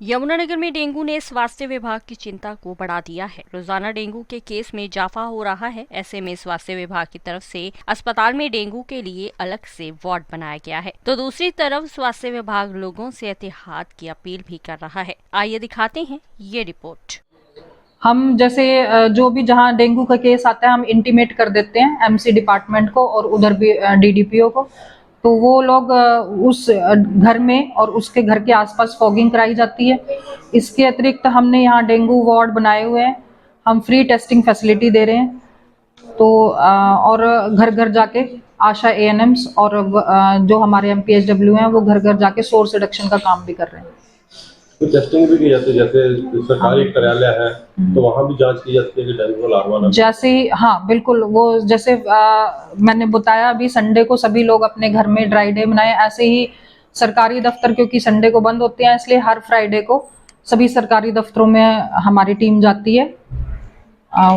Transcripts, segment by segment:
यमुनानगर में डेंगू ने स्वास्थ्य विभाग की चिंता को बढ़ा दिया है। रोजाना डेंगू के केस में इजाफा हो रहा है। ऐसे में स्वास्थ्य विभाग की तरफ से अस्पताल में डेंगू के लिए अलग से वार्ड बनाया गया है, तो दूसरी तरफ स्वास्थ्य विभाग लोगों से एहतियात की अपील भी कर रहा है। आइए दिखाते हैं ये रिपोर्ट। हम जैसे जो भी जहाँ डेंगू का केस आता है हम इंटीमेट कर देते हैं एमसी डिपार्टमेंट को और उधर भी डीडीपीओ को, तो वो लोग उस घर में और उसके घर के आसपास फॉगिंग कराई जाती है। इसके अतिरिक्त हमने यहाँ डेंगू वार्ड बनाए हुए हैं, हम फ्री टेस्टिंग फैसिलिटी दे रहे हैं। तो और घर घर जाके आशा एएनएम्स और जो हमारे एमपीएचडब्ल्यू हैं वो घर घर जाके सोर्स रिडक्शन का काम भी कर रहे हैं। तो टेस्टिंग भी की जाती है, जैसे सरकारी कार्यालय है तो वहाँ भी जांच की जाती है कि डेंगू लार्वा ना। जैसे ही हाँ बिल्कुल, वो जैसे मैंने बताया अभी संडे को सभी लोग अपने घर में ड्राई डे मनाएं, ऐसे ही सरकारी दफ्तर क्योंकि संडे को बंद होते हैं इसलिए हर फ्राइडे को सभी सरकारी दफ्तरों में हमारी टीम जाती है।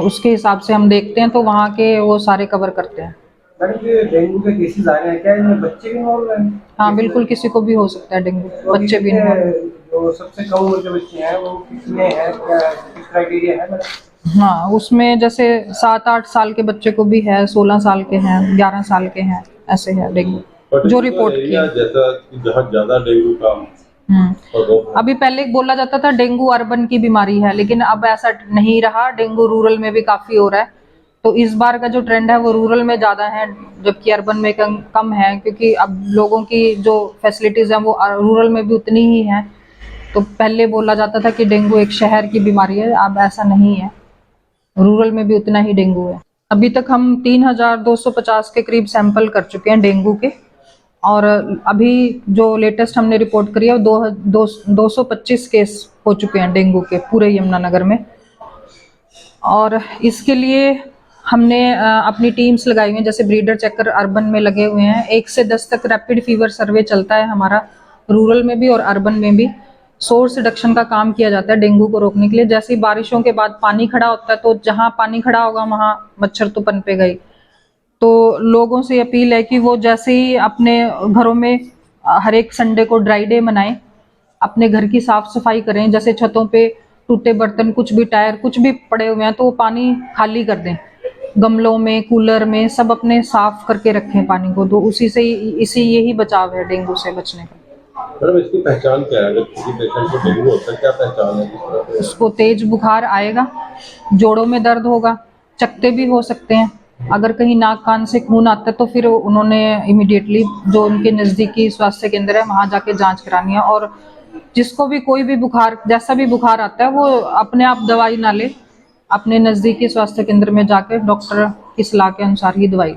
उसके हिसाब से हम देखते हैं तो वहाँ के वो सारे कवर करते हैं। डेंगू के केसेस आ रहे हैं, क्या इनमें बच्चे भी इन्वॉल्व हैं? हाँ बिल्कुल, किसी को भी हो सकता है डेंगू, तो बच्चे भी जो सबसे कम उम्र के बच्चे हैं वो कितने हैं, क्या किस क्राइटेरिया है? हाँ उसमें जैसे 7-8 साल के बच्चे को भी है, 16 साल के हैं, 11 साल के हैं, ऐसे है डेंगू जो रिपोर्ट किया। जहाँ ज्यादा डेंगू का अभी पहले बोला जाता था डेंगू अर्बन की बीमारी है, लेकिन अब ऐसा नहीं रहा, डेंगू रूरल में भी काफी हो रहा है। तो इस बार का जो ट्रेंड है वो रूरल में ज्यादा है जबकि अर्बन में कम है, क्योंकि अब लोगों की जो फैसिलिटीज हैं वो रूरल में भी उतनी ही हैं। तो पहले बोला जाता था कि डेंगू एक शहर की बीमारी है, अब ऐसा नहीं है, रूरल में भी उतना ही डेंगू है। अभी तक हम 3250 के करीब सैंपल कर चुके हैं डेंगू के, और अभी जो लेटेस्ट हमने रिपोर्ट करी है 225 केस हो चुके हैं डेंगू के पूरे यमुनानगर में। और इसके लिए हमने अपनी टीम्स लगाई हुई हैं, जैसे ब्रीडर चेकर अर्बन में लगे हुए हैं। 1 से 10 तक रैपिड फीवर सर्वे चलता है हमारा, रूरल में भी और अर्बन में भी। सोर्स रिडक्शन का काम किया जाता है डेंगू को रोकने के लिए। जैसे बारिशों के बाद पानी खड़ा होता है तो जहां पानी खड़ा होगा वहां मच्छर तो पनपेगा ही। तो लोगों से अपील है कि वो जैसे ही अपने घरों में हर एक संडे को ड्राई डे मनाएं, अपने घर की साफ सफाई करें। जैसे छतों पे टूटे बर्तन, कुछ भी टायर, कुछ भी पड़े हुए हैं तो वो पानी खाली कर दें, गमलों में, कूलर में, सब अपने साफ करके रखें पानी को। तो उसी से यही बचाव है डेंगू से बचने का। मैडम इसकी पहचान क्या है? अगर किसी पेशेंट को डेंगू होता है क्या पहचान है? उसको तेज बुखार आएगा, जोड़ों में दर्द होगा, चकते भी हो सकते हैं। अगर कहीं नाक कान से खून आता है तो फिर उन्होंने इमीडिएटली जो उनके नजदीकी स्वास्थ्य केंद्र है वहां जाके जांच करानी है। और जिसको भी कोई भी बुखार, जैसा भी बुखार आता है, वो अपने आप दवाई ना ले, अपने नजदीकी स्वास्थ्य केंद्र में जाकर डॉक्टर की सलाह के अनुसार ही दवाई।